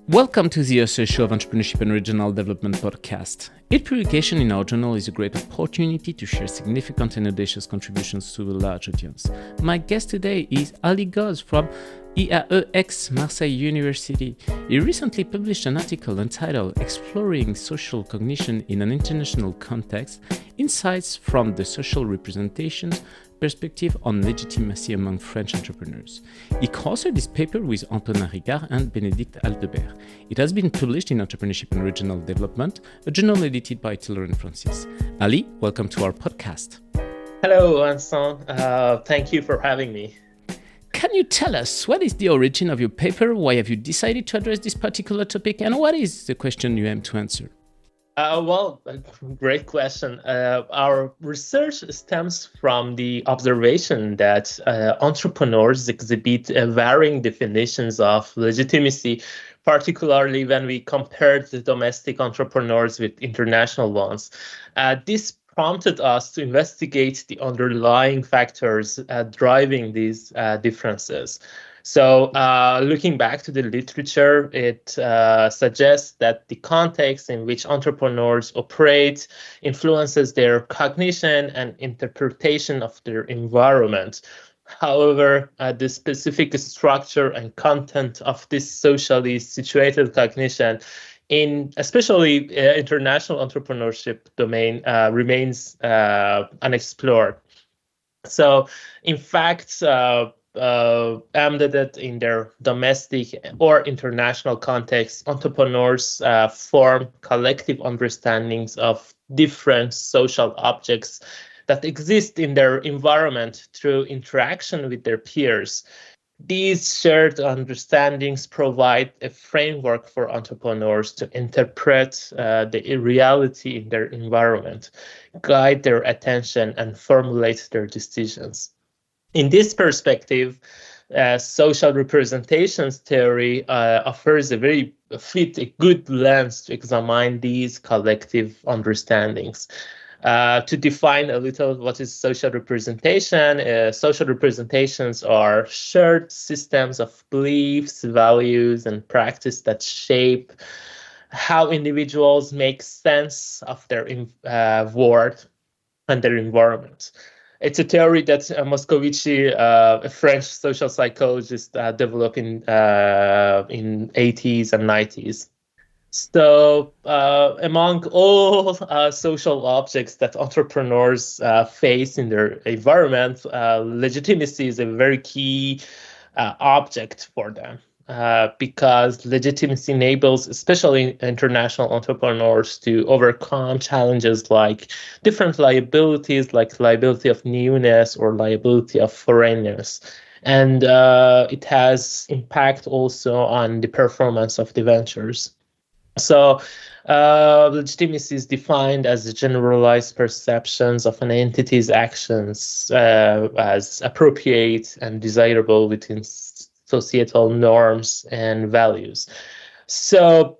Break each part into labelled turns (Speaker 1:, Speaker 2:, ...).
Speaker 1: Welcome to the Author Show of Entrepreneurship and Regional Development podcast. Each publication in our journal is a great opportunity to share significant and audacious contributions to a large audience. My guest today is Ali Ghods from IAEX Marseille University. He recently published an article entitled Exploring Social Cognition in an International Context, Insights from the Social Representations Perspective on Legitimacy Among French Entrepreneurs. He co-authored this paper with Antonin Rigard and Bénédicte Aldebert. It has been published in Entrepreneurship and Regional Development, a journal edited by Taylor and Francis. Ali, welcome to our podcast.
Speaker 2: Hello, Vincent. Thank you for having me.
Speaker 1: Can you tell us what is the origin of your paper? Why have you decided to address this particular topic? And what is the question you aim to answer?
Speaker 2: Great question. Our research stems from the observation that entrepreneurs exhibit varying definitions of legitimacy, particularly when we compare the domestic entrepreneurs with international ones. This prompted us to investigate the underlying factors driving these differences. So looking back to the literature, it suggests that the context in which entrepreneurs operate influences their cognition and interpretation of their environment. However, the specific structure and content of this socially situated cognition in especially international entrepreneurship domain remains unexplored. So, in fact, embedded in their domestic or international context, entrepreneurs form collective understandings of different social objects that exist in their environment through interaction with their peers. These shared understandings provide a framework for entrepreneurs to interpret the reality in their environment, guide their attention, and formulate their decisions. In this perspective, social representations theory offers a good lens to examine these collective understandings. To define a little what is social representation, social representations are shared systems of beliefs, values, and practice that shape how individuals make sense of their world and their environment. It's a theory that Moscovici, a French social psychologist, developed in 80s and 90s. So among all social objects that entrepreneurs face in their environment, legitimacy is a very key object for them. Because legitimacy enables, especially international entrepreneurs, to overcome challenges like different liabilities, like liability of newness or liability of foreignness. And it has impact also on the performance of the ventures. So legitimacy is defined as the generalized perceptions of an entity's actions as appropriate and desirable within societal norms and values. So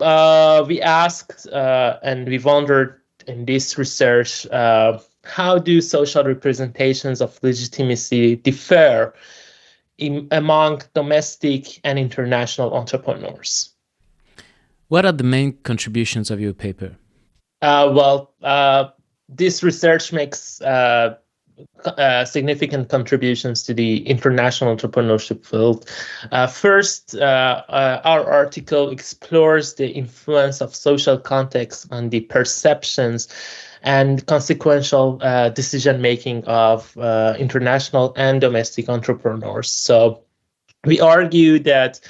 Speaker 2: we asked and we wondered in this research, how do social representations of legitimacy differ among domestic and international entrepreneurs?
Speaker 1: What are the main contributions of your paper?
Speaker 2: This research makes significant contributions to the international entrepreneurship field. First, our article explores the influence of social context on the perceptions and consequential decision-making of international and domestic entrepreneurs. So we argue that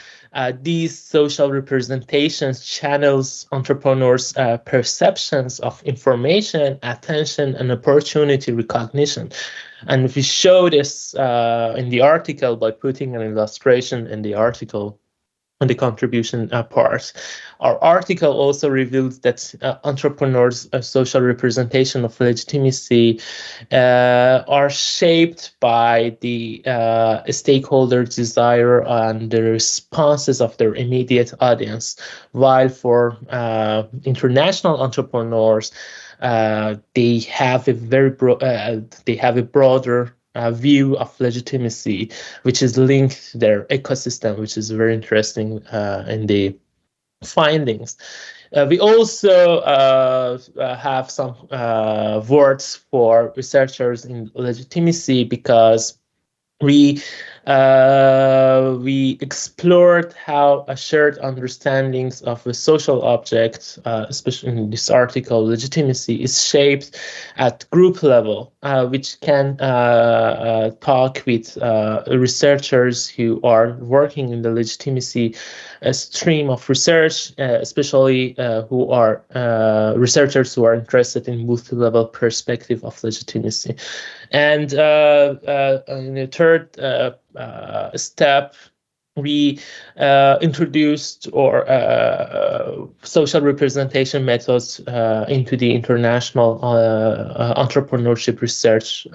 Speaker 2: these social representations channels entrepreneurs' perceptions of information, attention, and opportunity recognition. And we show this in the article by putting an illustration in the article on the contribution part. Our article also reveals that entrepreneurs' social representation of legitimacy are shaped by the stakeholder desire and the responses of their immediate audience, while for international entrepreneurs, they have a broader view of legitimacy, which is linked to their ecosystem, which is very interesting in the findings. We also have some words for researchers in legitimacy, because we explored how a shared understandings of a social object, especially in this article, legitimacy, is shaped at group level, which can talk with researchers who are working in the legitimacy stream of research, especially who are researchers who are interested in multi-level perspective of legitimacy. And in the third step, we introduced social representation methods into the international entrepreneurship research,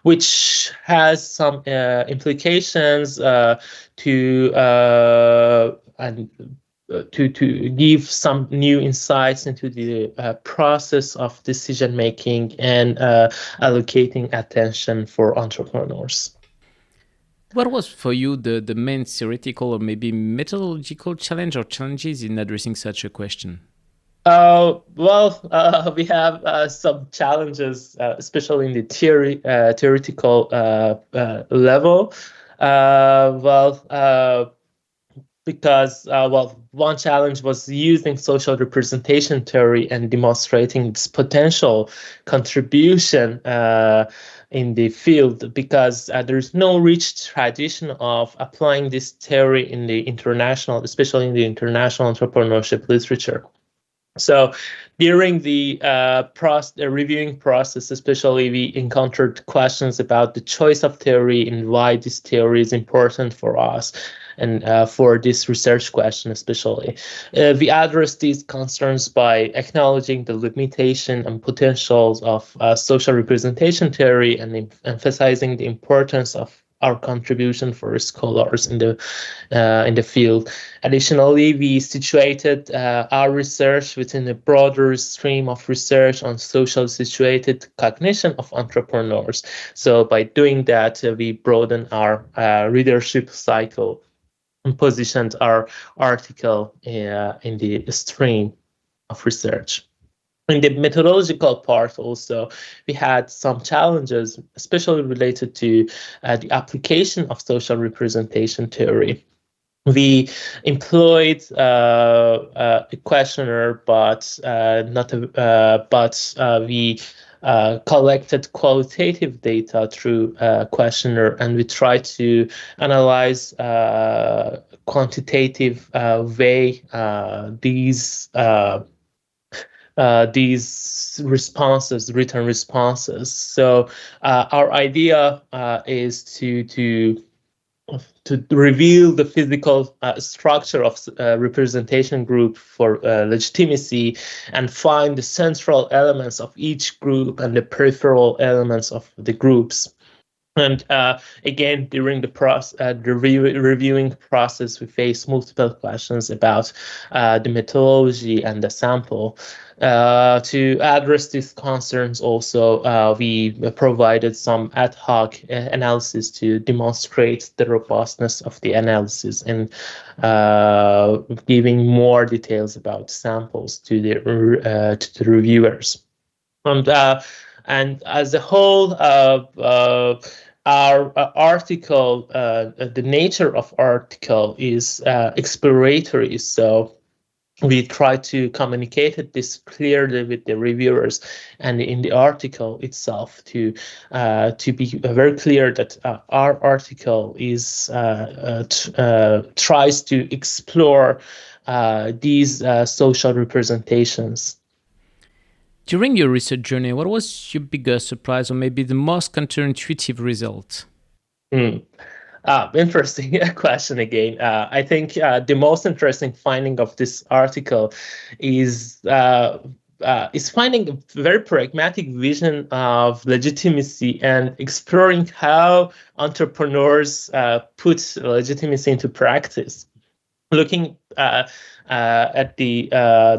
Speaker 2: which has some implications to give some new insights into the process of decision making and allocating attention for entrepreneurs.
Speaker 1: What was for you the main theoretical or maybe methodological challenge or challenges in addressing such a question?
Speaker 2: We have some challenges, especially in the theoretical level. Because one challenge was using social representation theory and demonstrating its potential contribution in the field, because there's no rich tradition of applying this theory in the international, especially in the international entrepreneurship literature. So during the reviewing process, especially, we encountered questions about the choice of theory and why this theory is important for us, and for this research question especially. We address these concerns by acknowledging the limitation and potentials of social representation theory, and emphasizing the importance of our contribution for scholars in the field. Additionally, we situated our research within a broader stream of research on social situated cognition of entrepreneurs. So by doing that, we broaden our readership cycle and positioned our article in the stream of research. In the methodological part also, we had some challenges, especially related to the application of social representation theory. We employed a questionnaire, but we collected qualitative data through a questionnaire, and we tried to analyze quantitative way these responses, written responses. So our idea is to reveal the physical structure of representation group for legitimacy, and find the central elements of each group and the peripheral elements of the groups. And again, during the reviewing process, we face multiple questions about the methodology and the sample. To address these concerns also, we provided some ad hoc analysis to demonstrate the robustness of the analysis, and giving more details about samples to the reviewers. And as a whole, our article, the nature of article is exploratory. So we try to communicate this clearly with the reviewers, and in the article itself to be very clear that our article is tries to explore these social representations.
Speaker 1: During your research journey, what was your biggest surprise, or maybe the most counterintuitive result?
Speaker 2: Interesting question again. I think the most interesting finding of this article is finding a very pragmatic vision of legitimacy, and exploring how entrepreneurs put legitimacy into practice. Looking at the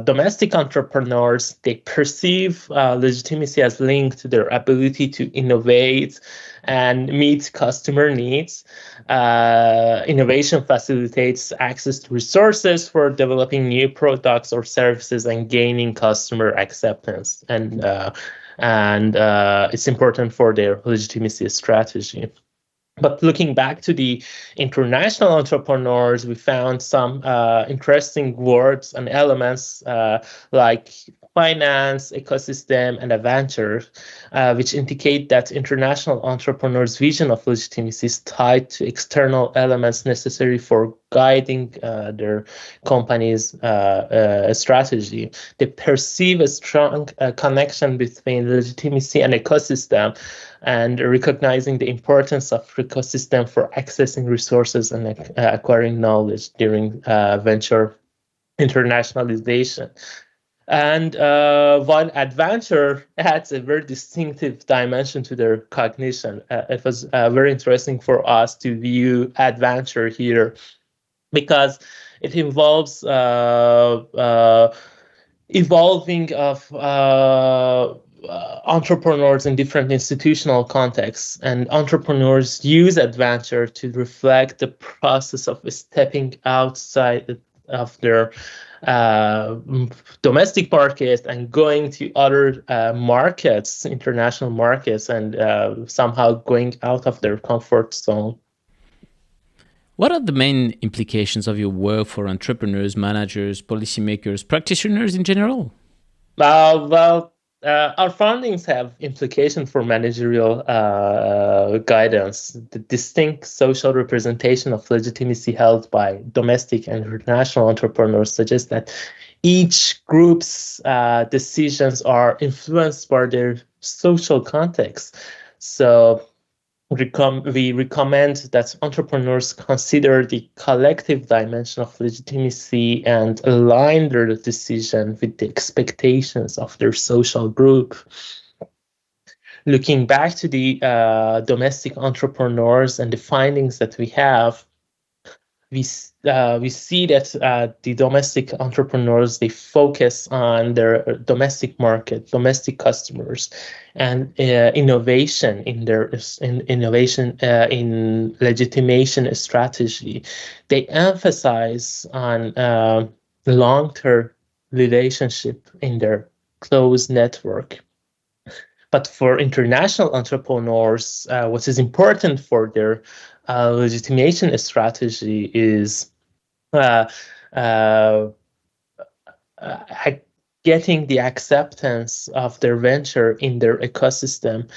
Speaker 2: domestic entrepreneurs, they perceive legitimacy as linked to their ability to innovate and meet customer needs. Innovation facilitates access to resources for developing new products or services and gaining customer acceptance. And it's important for their legitimacy strategy. But looking back to the international entrepreneurs, we found some interesting words and elements like finance, ecosystem, and adventure, which indicate that international entrepreneurs' vision of legitimacy is tied to external elements necessary for guiding their company's strategy. They perceive a strong connection between legitimacy and ecosystem, and recognizing the importance of ecosystem for accessing resources and acquiring knowledge during venture internationalization. And while adventure adds a very distinctive dimension to their cognition, it was very interesting for us to view adventure here because it involves evolving of entrepreneurs in different institutional contexts, and entrepreneurs use adventure to reflect the process of stepping outside of their domestic market and going to other markets, international markets, and somehow going out of their comfort zone.
Speaker 1: What are the main implications of your work for entrepreneurs, managers, policymakers, practitioners in general?
Speaker 2: Our findings have implications for managerial guidance. The distinct social representation of legitimacy held by domestic and international entrepreneurs suggests that each group's decisions are influenced by their social context. So we recommend that entrepreneurs consider the collective dimension of legitimacy and align their decision with the expectations of their social group. Looking back to the domestic entrepreneurs and the findings that we have, we see that the domestic entrepreneurs, they focus on their domestic market, domestic customers, and innovation in legitimation strategy. They emphasize on long-term relationship in their close network. But for international entrepreneurs, what is important for their legitimation strategy is getting the acceptance of their venture in their ecosystem.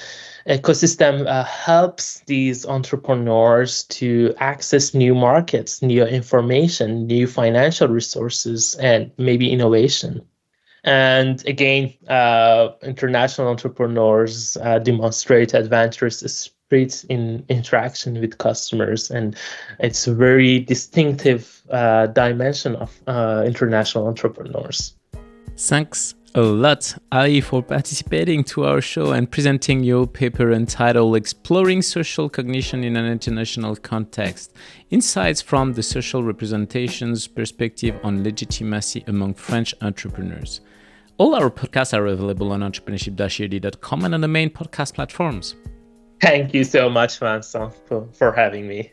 Speaker 2: Ecosystem helps these entrepreneurs to access new markets, new information, new financial resources, and maybe innovation. And again, international entrepreneurs demonstrate adventurous spirit in interaction with customers, and it's a very distinctive dimension of international entrepreneurs.
Speaker 1: Thanks a lot, Ali, for participating to our show and presenting your paper entitled Exploring Social Cognition in an International Context, Insights from the Social Representations Perspective on Legitimacy Among French Entrepreneurs. All our podcasts are available on entrepreneurship-ed.com and on the main podcast platforms.
Speaker 2: Thank you so much, Vincent, for having me.